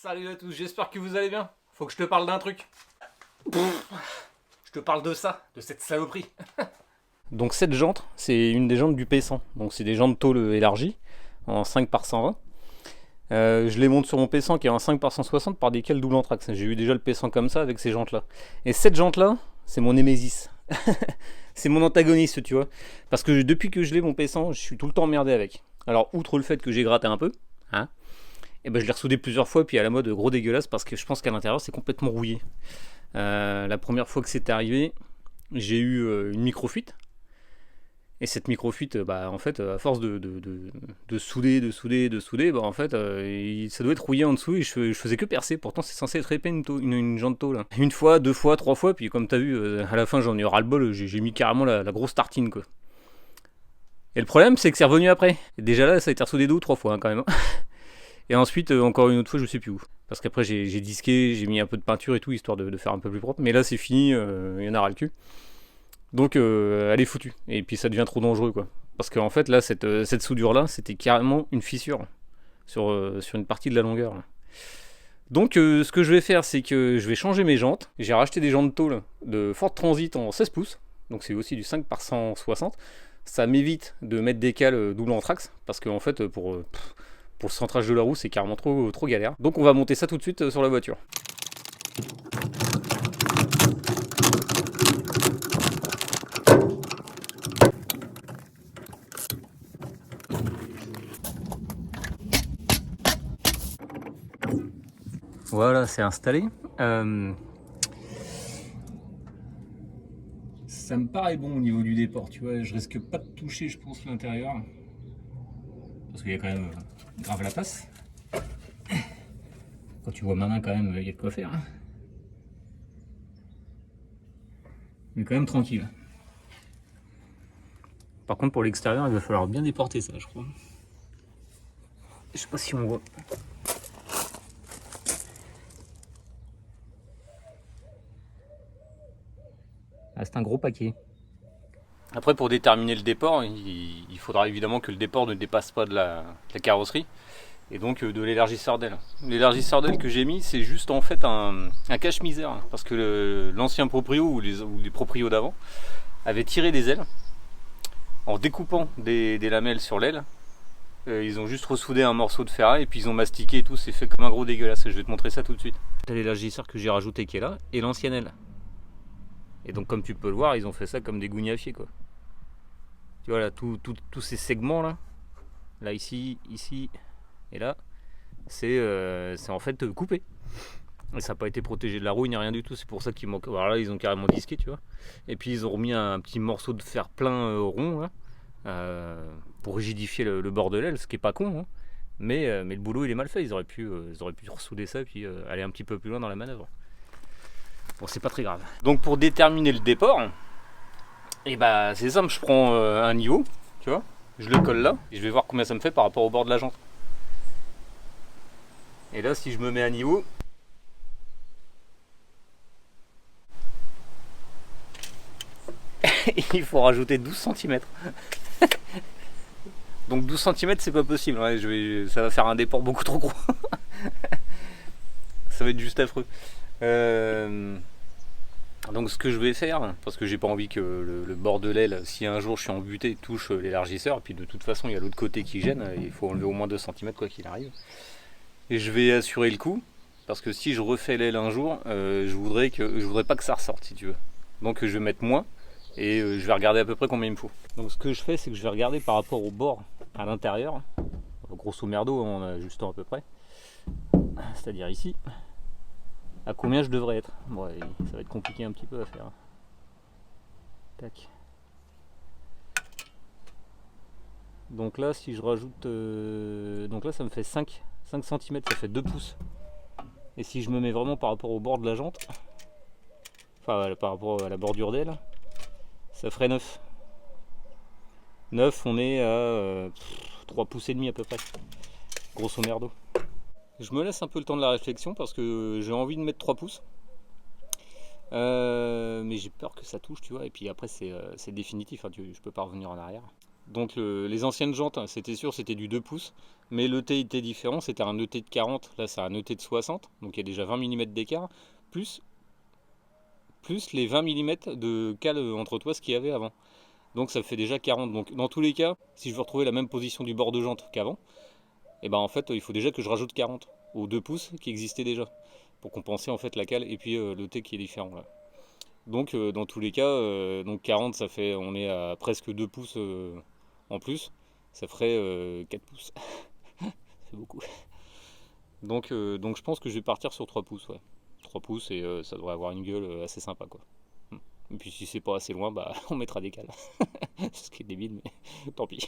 Salut à tous, j'espère que vous allez bien. Faut que je te parle d'un truc. Je te parle de ça, de cette saloperie. Donc cette jante, c'est une des jantes du P100. Donc c'est des jantes tôle élargies, en 5 par 120. Je les monte sur mon P100 qui est en 5 par 160 par des cales double anthrax. J'ai eu déjà le P100 comme ça avec ces jantes là. Et cette jante là, c'est mon némésis. C'est mon antagoniste, tu vois. Parce que depuis que je l'ai mon P100, je suis tout le temps emmerdé avec. Alors outre le fait que j'ai gratté un peu, hein, et ben je l'ai ressoudé plusieurs fois, puis à la mode gros dégueulasse parce que je pense qu'à l'intérieur c'est complètement rouillé. La première fois que c'était arrivé, j'ai eu une microfuite. Et cette microfuite, bah, en fait, à force de souder, bah, en fait, ça doit être rouillé en dessous et je faisais que percer. Pourtant, c'est censé être épais une jante tôle. Une fois, deux fois, trois fois, puis comme t'as vu, à la fin, j'en ai eu ras-le-bol, j'ai mis carrément la grosse tartine, quoi. Et le problème, c'est que c'est revenu après. Et déjà là, ça a été ressoudé 2 ou 3 fois, hein, quand même. Et ensuite, encore une autre fois, je sais plus où. Parce qu'après, j'ai disqué, j'ai mis un peu de peinture et tout, histoire de faire un peu plus propre. Mais là, c'est fini, il y en a ras le cul. Donc elle est foutue. Et puis ça devient trop dangereux, quoi. Parce qu'en fait là, cette soudure là, c'était carrément une fissure sur une partie de la longueur. Là. Donc ce que je vais faire, c'est que je vais changer mes jantes. J'ai racheté des jantes tôle de Ford Transit en 16 pouces. Donc c'est aussi du 5 par 160. Ça m'évite de mettre des cales double anthrax. Parce qu'en fait, pour le centrage de la roue, c'est carrément trop galère. Donc on va monter ça tout de suite sur la voiture. Voilà, c'est installé. Ça me paraît bon au niveau du déport, tu vois. Je risque pas de toucher, je pense, l'intérieur. Parce qu'il y a quand même grave la passe. Quand tu vois ma main, quand même, il y a de quoi faire. Hein. Mais quand même tranquille. Par contre, pour l'extérieur, il va falloir bien déporter ça, je crois. Je sais pas si on voit. Ah, c'est un gros paquet. Après, pour déterminer le déport, il faudra évidemment que le déport ne dépasse pas de la carrosserie et donc de l'élargisseur d'aile. L'élargisseur d'aile que j'ai mis, c'est juste en fait un cache-misère parce que l'ancien proprio ou les proprios d'avant avaient tiré des ailes en découpant des lamelles sur l'aile. Ils ont juste ressoudé un morceau de ferraille et puis ils ont mastiqué et tout, c'est fait comme un gros dégueulasse. Je vais te montrer ça tout de suite. T'as l'élargisseur que j'ai rajouté qui est là et l'ancienne aile. Et donc comme tu peux le voir, ils ont fait ça comme des gougnafiers, quoi. Tu vois là, tous ces segments là ici et là, c'est en fait coupé. Et ça n'a pas été protégé de la rouille ni rien du tout, c'est pour ça qu'ils manquent. Alors là, ils ont carrément disqué, tu vois. Et puis ils ont remis un petit morceau de fer plein rond là, pour rigidifier le bord de l'aile, ce qui est pas con, hein. Mais le boulot il est mal fait, ils auraient pu ressouder ça et puis aller un petit peu plus loin dans la manœuvre. Bon, c'est pas très grave. Donc pour déterminer le déport, et bah c'est simple, je prends un niveau, tu vois, je le colle là, et je vais voir combien ça me fait par rapport au bord de la jante. Et là, si je me mets à niveau, il faut rajouter 12 cm. Donc 12 cm c'est pas possible, ouais, ça va faire un déport beaucoup trop gros. Ça va être juste affreux. Donc ce que je vais faire, parce que j'ai pas envie que le bord de l'aile, si un jour je suis en butée, touche l'élargisseur, et puis de toute façon il y a l'autre côté qui gêne, il faut enlever au moins 2 cm quoi qu'il arrive. Et je vais assurer le coup, parce que si je refais l'aile un jour, je voudrais pas que ça ressorte si tu veux. Donc je vais mettre moins, et je vais regarder à peu près combien il me faut. Donc ce que je fais, c'est que je vais regarder par rapport au bord à l'intérieur, grosso merdo en ajustant à peu près, c'est-à-dire ici. À combien je devrais être. Bon, ça va être compliqué un petit peu à faire. Tac. Donc là, si je rajoute... donc là, ça me fait 5 cm, ça fait 2 pouces. Et si je me mets vraiment par rapport au bord de la jante, enfin par rapport à la bordure d'aile, ça ferait 9. 9, on est à 3 pouces et demi à peu près. Grosso merdo. Je me laisse un peu le temps de la réflexion parce que j'ai envie de mettre 3 pouces. Mais j'ai peur que ça touche, tu vois. Et puis après, c'est définitif. Hein, je peux pas revenir en arrière. Donc les anciennes jantes, c'était sûr, c'était du 2 pouces, mais l'ET était différent, c'était un ET de 40, là c'est un ET de 60, donc il y a déjà 20 mm d'écart, plus les 20 mm de cale entre toi, ce qu'il y avait avant. Donc ça fait déjà 40. Donc dans tous les cas, si je veux retrouver la même position du bord de jante qu'avant, et ben en fait il faut déjà que je rajoute 40 aux 2 pouces qui existaient déjà, pour compenser en fait la cale et puis l'ET qui est différent là. Donc dans tous les cas, donc 40 ça fait, on est à presque 2 pouces en plus, ça ferait 4 pouces. C'est beaucoup. Donc je pense que je vais partir sur 3 pouces, ouais. 3 pouces et ça devrait avoir une gueule assez sympa quoi. Et puis si c'est pas assez loin, bah on mettra des cales. Ce qui est débile, mais tant pis.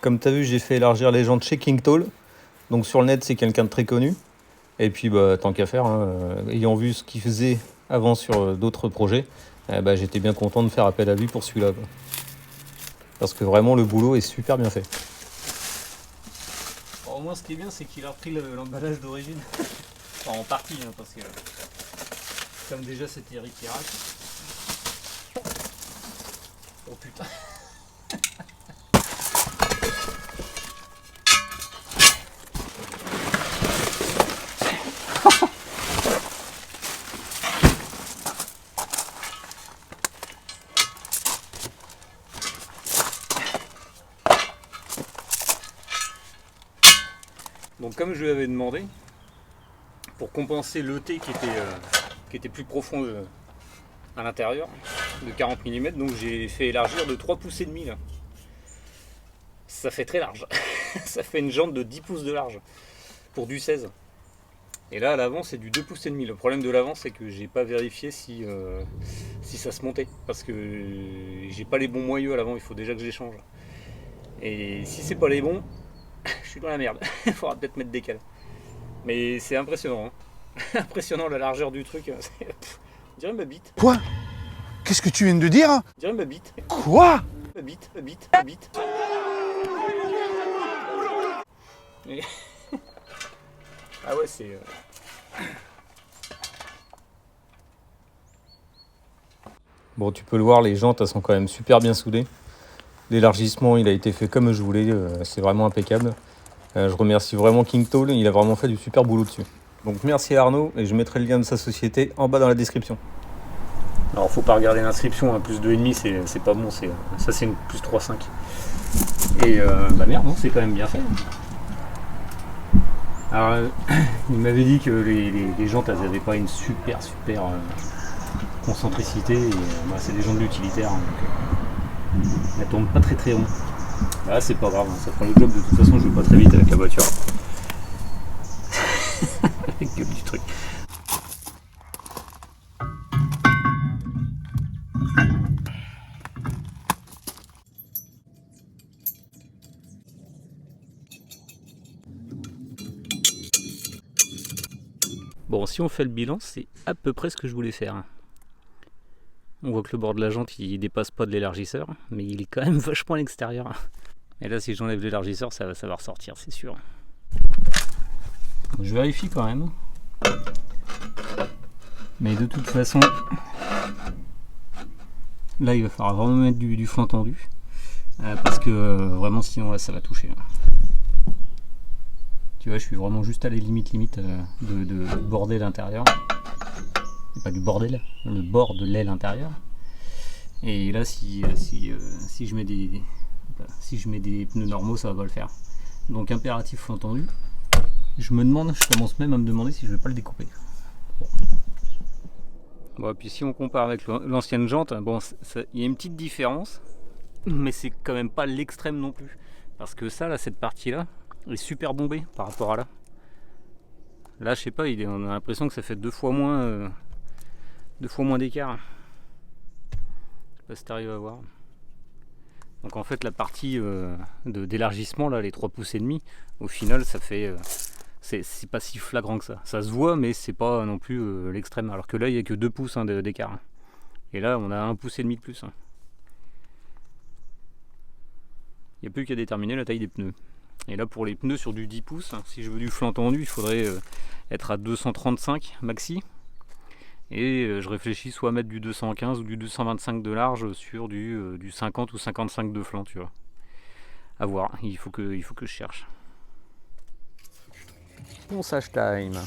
Comme tu as vu, j'ai fait élargir les jantes chez Kingtall. Donc sur le net, c'est quelqu'un de très connu. Et puis bah, tant qu'à faire, hein, ayant vu ce qu'il faisait avant sur d'autres projets, bah, j'étais bien content de faire appel à lui pour celui-là. Parce que vraiment, le boulot est super bien fait. Bon, au moins, ce qui est bien, c'est qu'il a repris l'emballage d'origine. Enfin, en partie, hein, parce que comme déjà c'était Eric Chirac. Oh putain. Donc comme je lui avais demandé, pour compenser l'ET qui était plus profond à l'intérieur, de 40 mm, donc j'ai fait élargir de 3 pouces et demi là. Ça fait très large. Ça fait une jante de 10 pouces de large pour du 16. Et là à l'avant c'est du 2 pouces et demi. Le problème de l'avant c'est que j'ai pas vérifié si ça se montait. Parce que j'ai pas les bons moyeux à l'avant, il faut déjà que je les change. Et si c'est pas les bons, je suis dans la merde. Il faudra peut-être mettre des cales. Mais c'est impressionnant. Hein. Impressionnant la largeur du truc. On dirait ma bite. Quoi? Qu'est-ce que tu viens de dire? On dirait ma bite. Quoi? Ma bite. Et... ah ouais, c'est... Bon, tu peux le voir, les jantes, elles sont quand même super bien soudées. L'élargissement, il a été fait comme je voulais. C'est vraiment impeccable. Je remercie vraiment Kingtall. Il a vraiment fait du super boulot dessus. Donc merci à Arnaud et je mettrai le lien de sa société en bas dans la description. Alors faut pas regarder l'inscription, hein, plus 2,5 c'est pas bon, ça c'est une plus 3,5. Et bah merde, non, c'est quand même bien fait. Alors il m'avait dit que les jantes elles avaient pas une super concentricité, et bah, c'est des jantes d'utilitaire, hein, donc elles tournent pas très rond. Là c'est pas grave, hein, ça prend le job, de toute façon je vais pas très vite avec la voiture. Avec le petit truc. Bon, si on fait le bilan, c'est à peu près ce que je voulais faire. On voit que le bord de la jante il dépasse pas de l'élargisseur, mais il est quand même vachement à l'extérieur. Et là, si j'enlève l'élargisseur, ça va ressortir, c'est sûr. Je vérifie quand même. Mais de toute façon, là il va falloir vraiment mettre du flanc tendu. Parce que vraiment sinon là ça va toucher. Tu vois, je suis vraiment juste à la limite de bordel intérieur. Et pas du bordel, le bord de l'aile intérieure. Et là si je mets des pneus normaux, ça va pas le faire. Donc impératif flanc tendu. Je commence même à me demander si je vais pas le découper. Bon. Bon, puis si on compare avec l'ancienne jante, bon, il y a une petite différence, mais c'est quand même pas l'extrême non plus. Parce que ça, là, cette partie-là, est super bombée par rapport à là. Là, je sais pas, on a l'impression que ça fait deux fois moins d'écart. Je sais pas si t'arrives à voir. Donc en fait, la partie d'élargissement, là, les 3 pouces et demi, au final, ça fait... c'est pas si flagrant que ça. Ça se voit, mais c'est pas non plus l'extrême. Alors que là, il n'y a que 2 pouces d'écart. Et là, on a 1 pouce et demi de plus. Il n'y a plus qu'à déterminer la taille des pneus. Et là, pour les pneus sur du 10 pouces, si je veux du flanc tendu, il faudrait être à 235 maxi. Et je réfléchis soit à mettre du 215 ou du 225 de large sur du 50 ou 55 de flanc, tu vois. À voir, il faut que je cherche. Ponçage time.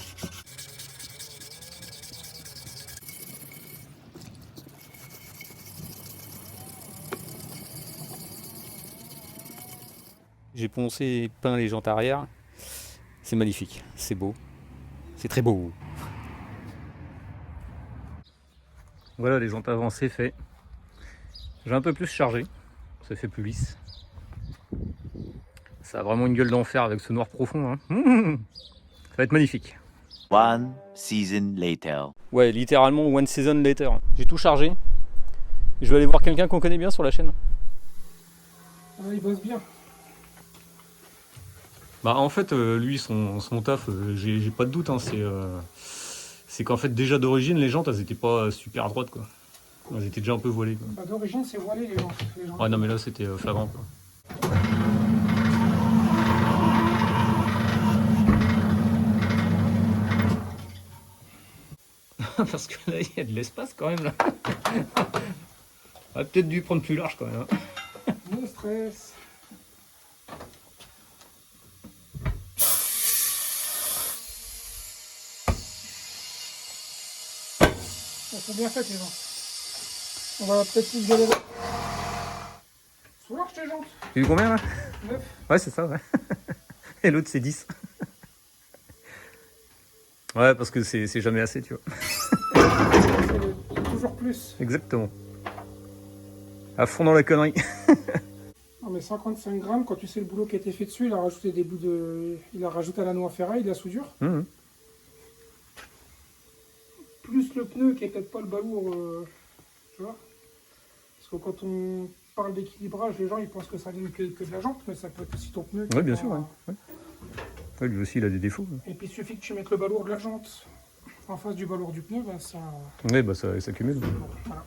J'ai poncé et peint les jantes arrière. C'est magnifique, c'est beau. C'est très beau. Voilà, les jantes avant, c'est fait. J'ai un peu plus chargé, ça fait plus lisse. Ça a vraiment une gueule d'enfer avec ce noir profond. Ça va être magnifique. One season later. Ouais, littéralement one season later. J'ai tout chargé. Je vais aller voir quelqu'un qu'on connaît bien sur la chaîne. Ah, il bosse bien. Bah en fait, lui, son taf, j'ai pas de doute. C'est qu'en fait, déjà d'origine, les jantes, elles étaient pas super droites, quoi. Elles étaient déjà un peu voilées, quoi. Bah, d'origine, c'est voilé les gens. Ouais, non, mais là, c'était flagrant, quoi. Parce que là, il y a de l'espace quand même, là. On aurait peut-être dû prendre plus large, quand même. No stress. Elles sont bien faites les gens. On va peut-être plus galérer. Sous large tes jantes. Tu as eu combien, là? 9. Ouais, c'est ça, ouais. Et l'autre, c'est 10. Ouais, parce que c'est jamais assez, tu vois. C'est toujours plus. Exactement. À fond dans la connerie. Non mais 55 grammes, quand tu sais le boulot qui a été fait dessus, il a rajouté des bouts de... Il a rajouté la noix ferraille, de la soudure. Plus le pneu qui est peut-être pas le balourd, tu vois. Parce que quand on parle d'équilibrage, les gens ils pensent que ça vient que de la jante, mais ça peut être aussi ton pneu. Ouais, bien sûr, ouais. Ouais, lui aussi, il a des défauts. Et puis il suffit que tu mettes le balourd de la jante en face du balourd du pneu, ben ça... Ouais, bah ça s'accumule. Voilà.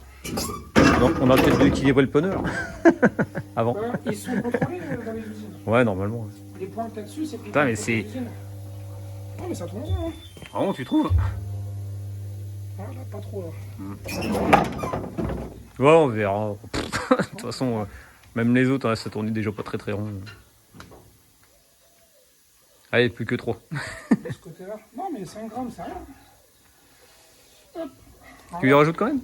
Donc, on a peut-être dû équilibrer le pneu, là. Avant. Voilà, ils sont contrôlés dans les usines. Ouais, normalement. Ouais. Les points que t'as dessus, c'est... Putain, mais c'est... Non mais ça tourne bien, hein. Vraiment, tu trouves? Voilà, pas trop là. Ouais, on verra. De toute façon, même les autres, ça tournait déjà pas très très rond. Allez, plus que 3. De ce côté-là. Non mais 5 grammes, c'est rien. Hop. Tu y rajoutes quand même?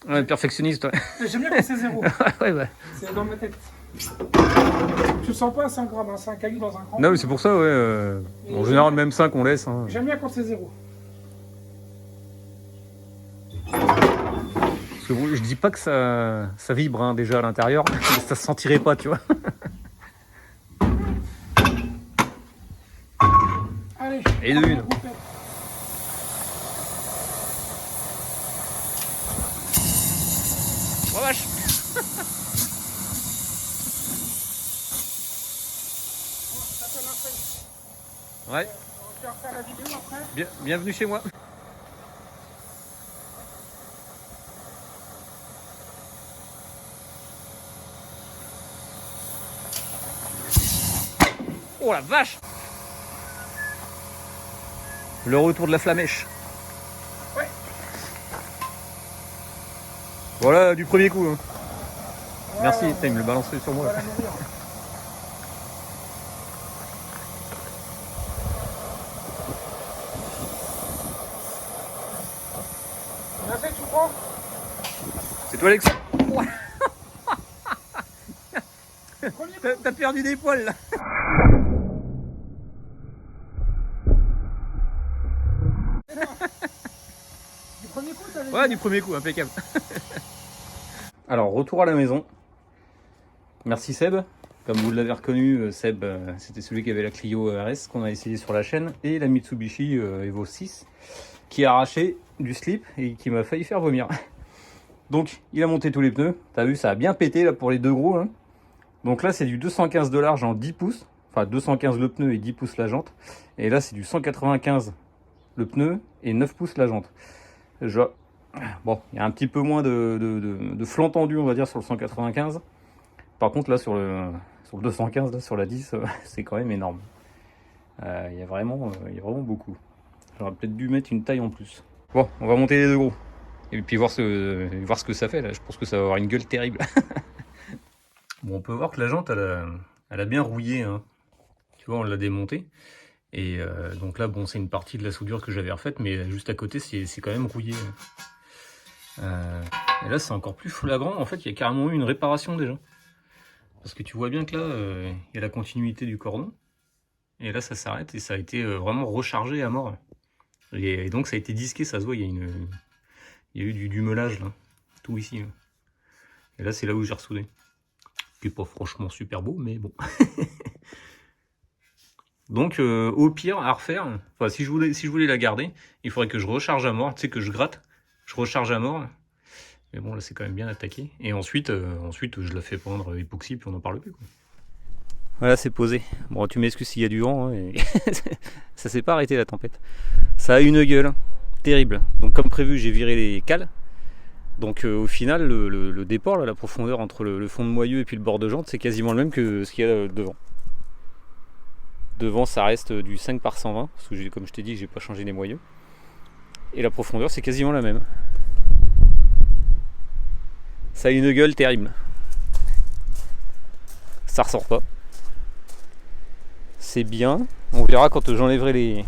Ouais, perfectionniste, ouais. J'aime bien quand c'est 0. Ouais. C'est dans ma tête. Je le sens pas à 5 grammes, hein, c'est un calibre dans un grand. Non, mais c'est pour ça, ouais. En général, même 5, on laisse. Hein. J'aime bien quand c'est 0. Parce que je dis pas que ça vibre hein, déjà à l'intérieur, mais ça se sentirait pas, tu vois. Allez. Et de une. Oh vache. Ouais. On va faire la vidéo après. Bienvenue chez moi. Oh la vache! Le retour de la flamèche. Ouais. Voilà, du premier coup. Hein. Ouais, Merci, ouais, il me le balancerait sur on moi. va la nourrir. Bien fait, tu prends? C'est toi, Alex? Premier T'as perdu des poils là. Ouais, du premier coup, impeccable. Alors, retour à la maison. Merci Seb. Comme vous l'avez reconnu, Seb, c'était celui qui avait la Clio RS qu'on a essayé sur la chaîne et la Mitsubishi Evo 6 qui a arraché du slip et qui m'a failli faire vomir. Donc, il a monté tous les pneus. T'as vu, ça a bien pété là pour les deux gros. Hein. Donc là, c'est du 215 de large en 10 pouces. Enfin, 215 le pneu et 10 pouces la jante. Et là, c'est du 195 le pneu et 9 pouces la jante. Bon, il y a un petit peu moins de flanc tendu, on va dire, sur le 195. Par contre, là, sur le 215, là, sur la 10, c'est quand même énorme. Il y a vraiment beaucoup. J'aurais peut-être dû mettre une taille en plus. Bon, on va monter les deux gros. Et puis voir ce que ça fait, là. Je pense que ça va avoir une gueule terrible. Bon, on peut voir que la jante, elle a bien rouillé. Hein. Tu vois, on l'a démontée. Et donc là, bon, c'est une partie de la soudure que j'avais refaite, mais juste à côté, c'est quand même rouillé. Et là, c'est encore plus flagrant. En fait, il y a carrément eu une réparation déjà. Parce que tu vois bien que là, il y a la continuité du cordon. Et là, ça s'arrête et ça a été vraiment rechargé à mort. Et donc, ça a été disqué, ça se voit, il y a eu du meulage, là. Tout ici. Là. Et là, c'est là où j'ai ressoudé. Qui n'est pas franchement super beau, mais bon. Donc, au pire, à refaire, enfin, si je voulais la garder, il faudrait que je recharge à mort, tu sais, que je gratte, je recharge à mort. Mais bon, là, c'est quand même bien attaqué. Et ensuite, je la fais prendre époxy, puis on n'en parle plus, quoi. Voilà, c'est posé. Bon, tu m'excuses s'il y a du vent, hein, et ça s'est pas arrêté la tempête. Ça a une gueule terrible. Donc, comme prévu, j'ai viré les cales. Donc, au final, le déport, là, la profondeur entre le fond de moyeu et puis le bord de jante, c'est quasiment le même que ce qu'il y a devant. Devant, ça reste du 5 par 120, parce que comme je t'ai dit, j'ai pas changé les moyeux. Et la profondeur, c'est quasiment la même. Ça a une gueule terrible. Ça ressort pas. C'est bien. On verra quand j'enlèverai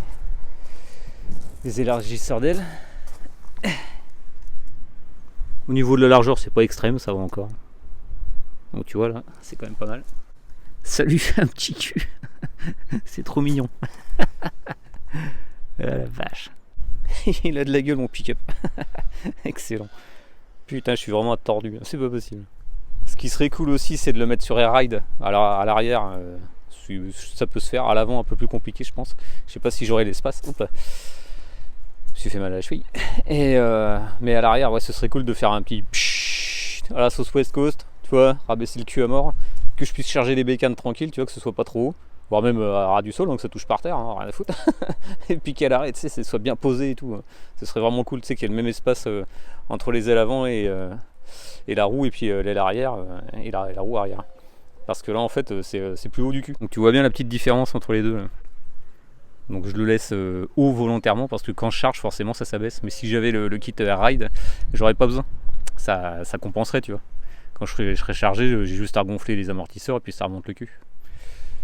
les élargisseurs d'ailes. Au niveau de la largeur, c'est pas extrême, ça va encore. Donc tu vois là, c'est quand même pas mal. Ça lui fait un petit cul. C'est trop mignon. Ah, la vache. Il a de la gueule mon pick-up. Excellent. Putain, je suis vraiment tordu. C'est pas possible. Ce qui serait cool aussi, c'est de le mettre sur Air Ride. Alors à l'arrière, ça peut se faire. À l'avant, un peu plus compliqué, je pense. Je sais pas si j'aurai l'espace. Oups là. Je me suis fait mal à la cheville. Mais à l'arrière, ouais, ce serait cool de faire un petit pshhh à la sauce West Coast. Tu vois, rabaisser le cul à mort. Que je puisse charger les bécanes tranquille, tu vois, que ce soit pas trop haut. Voire même à ras du sol, donc ça touche par terre, hein, rien à foutre. Et puis qu'à l'arrêt, tu sais, ça soit bien posé et tout. Ce serait vraiment cool, tu sais, qu'il y ait le même espace entre les ailes avant et la roue, et puis l'aile arrière et la roue arrière. Parce que là, en fait, c'est plus haut du cul. Donc tu vois bien la petite différence entre les deux. Là. Donc je le laisse haut volontairement, parce que quand je charge, forcément, ça s'abaisse. Mais si j'avais le kit Air Ride, j'aurais pas besoin. Ça compenserait, tu vois. Quand je serais chargé, j'ai juste à gonfler les amortisseurs et puis ça remonte le cul.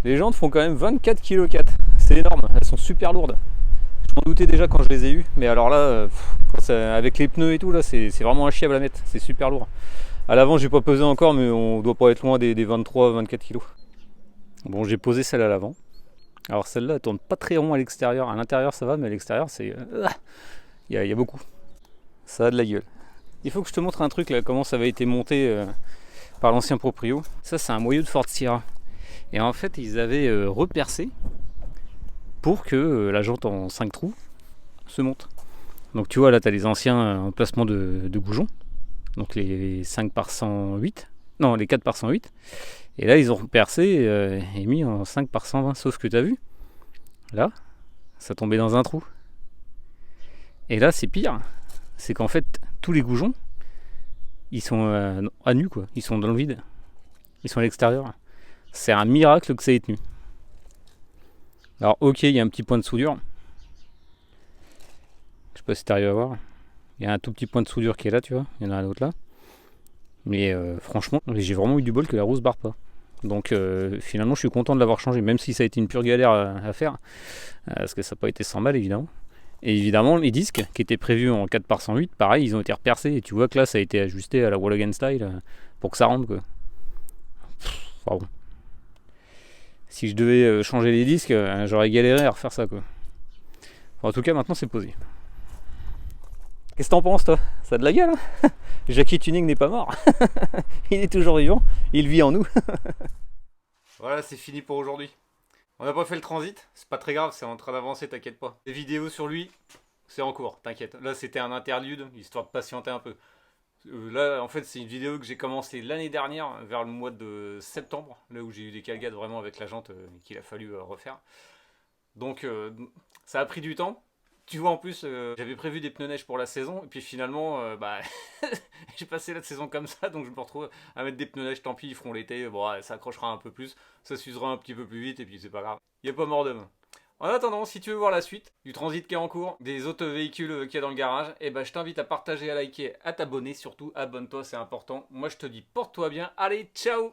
Les jantes font quand même 24 kg 4. C'est énorme, elles sont super lourdes. Je m'en doutais déjà quand je les ai eues, mais alors là, avec les pneus et tout, là, c'est vraiment un chiable à mettre. C'est super lourd. À l'avant, j'ai pas pesé encore, mais on doit pas être loin des 23-24 kg. Bon, j'ai posé celle à l'avant. Alors celle-là, elle tourne pas très rond à l'extérieur. À l'intérieur, ça va, mais à l'extérieur, il y a beaucoup. Ça a de la gueule. Il faut que je te montre un truc là, comment ça avait été monté par l'ancien proprio. Ça, c'est un moyeu de Ford Sierra. Et en fait, ils avaient repercé pour que la jante en 5 trous se monte. Donc tu vois, là, tu as les anciens emplacements de goujons. Donc les 5 par 108. Non, les 4 par 108. Et là, ils ont repercé et mis en 5 par 120. Sauf que tu as vu, là, ça tombait dans un trou. Et là, c'est pire. C'est qu'en fait, tous les goujons, ils sont à nu, quoi. Ils sont dans le vide. Ils sont à l'extérieur. C'est un miracle que ça ait tenu. Alors, ok, il y a un petit point de soudure. Je sais pas si tu arrives à voir. Il y a un tout petit point de soudure qui est là, tu vois. Il y en a un autre là. Mais franchement, j'ai vraiment eu du bol que la roue se barre pas. Donc finalement, je suis content de l'avoir changé, même si ça a été une pure galère à faire. Parce que ça n'a pas été sans mal, évidemment. Et évidemment, les disques qui étaient prévus en 4 par 108, pareil, ils ont été repercés. Et tu vois que là, ça a été ajusté à la wall again style pour que ça rentre, quoi. Enfin, bon. Si je devais changer les disques, j'aurais galéré à refaire ça, quoi. Enfin, en tout cas, maintenant, c'est posé. Qu'est-ce que t'en penses toi? Ça a de la gueule hein. Jackie Tuning n'est pas mort. Il est toujours vivant, il vit en nous. Voilà, c'est fini pour aujourd'hui. On n'a pas fait le transit, c'est pas très grave, c'est en train d'avancer, t'inquiète pas. Les vidéos sur lui, c'est en cours, t'inquiète. Là c'était un interlude, histoire de patienter un peu. Là en fait c'est une vidéo que j'ai commencé l'année dernière, vers le mois de septembre, là où j'ai eu des cagades vraiment avec la jante qu'il a fallu refaire. Donc ça a pris du temps. Tu vois en plus, j'avais prévu des pneus neige pour la saison, et puis finalement, j'ai passé la saison comme ça, donc je me retrouve à mettre des pneus neige, tant pis, ils feront l'été, bon, ça accrochera un peu plus, ça s'usera un petit peu plus vite, et puis c'est pas grave. Il n'y a pas mort d'homme. En attendant, si tu veux voir la suite du transit qui est en cours, des autres véhicules qu'il y a dans le garage, et je t'invite à partager, à liker, à t'abonner, surtout abonne-toi, c'est important. Moi je te dis porte-toi bien, allez, ciao!